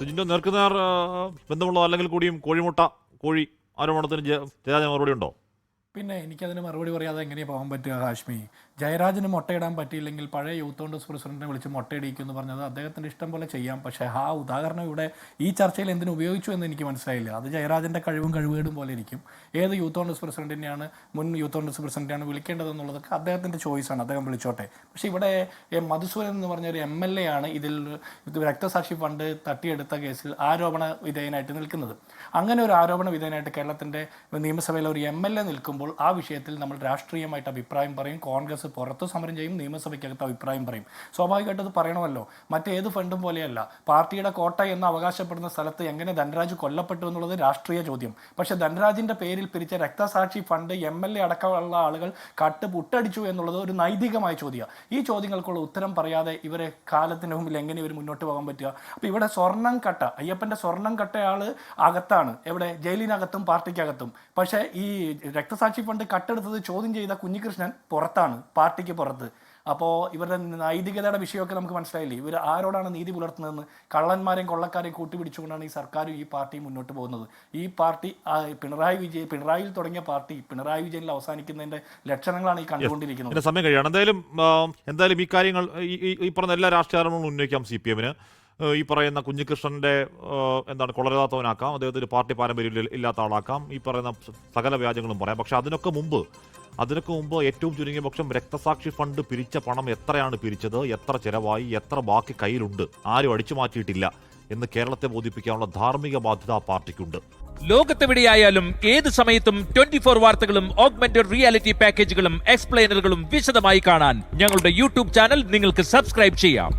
സുജിന്റെ നേർക്കുനേർ ബന്ധമുള്ളതോ അല്ലെങ്കിൽ കൂടിയും കോഴി ആരോപണത്തിന് ജയരാജൻ മറുപടി ഉണ്ടോ? പിന്നെ എനിക്കതിന് മറുപടി പറയാതെ എങ്ങനെയാണ് പോകാൻ പറ്റുക ഹാഷ്മി? ജയരാജന് മുട്ടയിടാൻ പറ്റിയില്ലെങ്കിൽ പഴയ യൂത്ത് കോൺഗ്രസ് പ്രസിഡന്റിനെ വിളിച്ച് മുട്ടയിടിക്കും എന്ന് പറഞ്ഞത് അദ്ദേഹത്തിൻ്റെ ഇഷ്ടം പോലെ ചെയ്യാം. പക്ഷേ ആ ഉദാഹരണം ഇവിടെ ഈ ചർച്ചയിൽ എന്തിനു ഉപയോഗിച്ചു എന്ന് എനിക്ക് മനസ്സിലായില്ല. അത് ജയരാജൻ്റെ കഴിവുകേടും പോലെ ഇരിക്കും. ഏത് യൂത്ത് കോൺഗ്രസ് പ്രസിഡന്റിനെയാണ് മുൻ യൂത്ത് കോൺഗ്രസ് പ്രസിഡന്റാണ് വിളിക്കേണ്ടതെന്നുള്ളതൊക്കെ അദ്ദേഹത്തിൻ്റെ ചോയ്സാണ്, അദ്ദേഹം വിളിച്ചോട്ടെ. പക്ഷേ ഇവിടെ മധുസൂദൻ എന്ന് പറഞ്ഞ ഒരു MLA ആണ് ഇതിൽ രക്തസാക്ഷി ഫണ്ട് തട്ടിയെടുത്ത കേസിൽ ആരോപണ വിധേയനായിട്ട് നിൽക്കുന്നത്. അങ്ങനെ ഒരു ആരോപണ വിധേയനായിട്ട് കേരളത്തിൻ്റെ നിയമസഭയിൽ ഒരു MLA നിൽക്കുമ്പോൾ ആ വിഷയത്തിൽ നമ്മൾ രാഷ്ട്രീയമായിട്ട് അഭിപ്രായം പറയും. കോൺഗ്രസ് പുറത്ത് സമരം ചെയ്യും, നിയമസഭയ്ക്കകത്ത് അഭിപ്രായം പറയും. സ്വാഭാവികമായിട്ട് അത് പറയണമല്ലോ. മറ്റേത് ഫണ്ടും പോലെയല്ല. പാർട്ടിയുടെ കോട്ട എന്ന് അവകാശപ്പെടുന്ന സ്ഥലത്ത് എങ്ങനെ ധനരാജ് കൊല്ലപ്പെട്ടു എന്നുള്ളത് രാഷ്ട്രീയ ചോദ്യം. പക്ഷേ ധനരാജിൻ്റെ പേരിൽ പിരിച്ച രക്തസാക്ഷി ഫണ്ട് MLA അടക്കമുള്ള ആളുകൾ പുട്ടടിച്ചു എന്നുള്ളത് ഒരു നൈതികമായ ചോദ്യമാണ്. ഈ ചോദ്യങ്ങൾക്കുള്ള ഉത്തരം പറയാതെ ഇവരെ കാലത്തിന് മുമ്പിൽ എങ്ങനെ ഇവർ മുന്നോട്ട് പോകാൻ പറ്റുക? അപ്പോൾ ഇവിടെ സ്വർണ്ണം കട്ട, അയ്യപ്പൻ്റെ സ്വർണ്ണം കട്ടയാൾ അകത്താണ്, എവിടെ ജയിലിനകത്തും പാർട്ടിക്കകത്തും. പക്ഷേ ഈ രക്തസാക്ഷി ഫണ്ട് കട്ടെടുത്തത് ചോദ്യം ചെയ്ത കുഞ്ഞികൃഷ്ണൻ പുറത്താണ്, പാർട്ടിക്ക് പുറത്ത്. അപ്പോൾ ഇവരുടെ നൈതികതയുടെ വിഷയമൊക്കെ നമുക്ക് മനസ്സിലായില്ലേ? ഇവർ ആരോടാണ് നീതി പുലർത്തുന്നതെന്ന്. കള്ളന്മാരെയും കൊള്ളക്കാരെയും കൂട്ടിപ്പിടിച്ചുകൊണ്ടാണ് ഈ സർക്കാരും ഈ പാർട്ടിയും മുന്നോട്ട് പോകുന്നത്. ഈ പാർട്ടി പിണറായിയിൽ തുടങ്ങിയ പാർട്ടി പിണറായി വിജയനിൽ അവസാനിക്കുന്നതിന്റെ ലക്ഷണങ്ങളാണ് ഈ കണ്ടുകൊണ്ടിരിക്കുന്നത്. സമയം കഴിയാണ്. എന്തായാലും ഈ കാര്യങ്ങൾ ഈ പറഞ്ഞ എല്ലാ രാഷ്ട്രീയ ആരോപണങ്ങളും ഉന്നയിക്കാം CPM-ന്. ഈ പറയുന്ന കുഞ്ഞികൃഷ്ണന്റെ കൊളരാത്തവനാക്കാം, അദ്ദേഹത്തിന് പാർട്ടി പാരമ്പര്യം ഇല്ലാത്ത ആളാക്കാം, ഈ പറയുന്ന സകല വ്യാജങ്ങളും പറയാം. പക്ഷെ അതിനൊക്കെ മുമ്പ് ഏറ്റവും ചുരുങ്ങിയ പക്ഷം രക്തസാക്ഷി ഫണ്ട് പിരിച്ച പണം എത്രയാണ് പിരിച്ചത്, എത്ര ചെലവായി, എത്ര ബാക്കി കയ്യിലുണ്ട്, ആരും അടിച്ചു മാറ്റിയിട്ടില്ല എന്ന് കേരളത്തെ ബോധിപ്പിക്കാനുള്ള ധാർമ്മിക ബാധ്യത ആ പാർട്ടിക്കുണ്ട്. ലോകത്തെവിടെയായാലും ഏത് സമയത്തും 24 വാർത്തകളും ഓഗ്മെന്റഡ് റിയാലിറ്റി പാക്കേജുകളും എക്സ്പ്ലെയിനറുകളും വിശദമായി കാണാൻ ഞങ്ങളുടെ YouTube ചാനൽ നിങ്ങൾക്ക് സബ്സ്ക്രൈബ് ചെയ്യാം.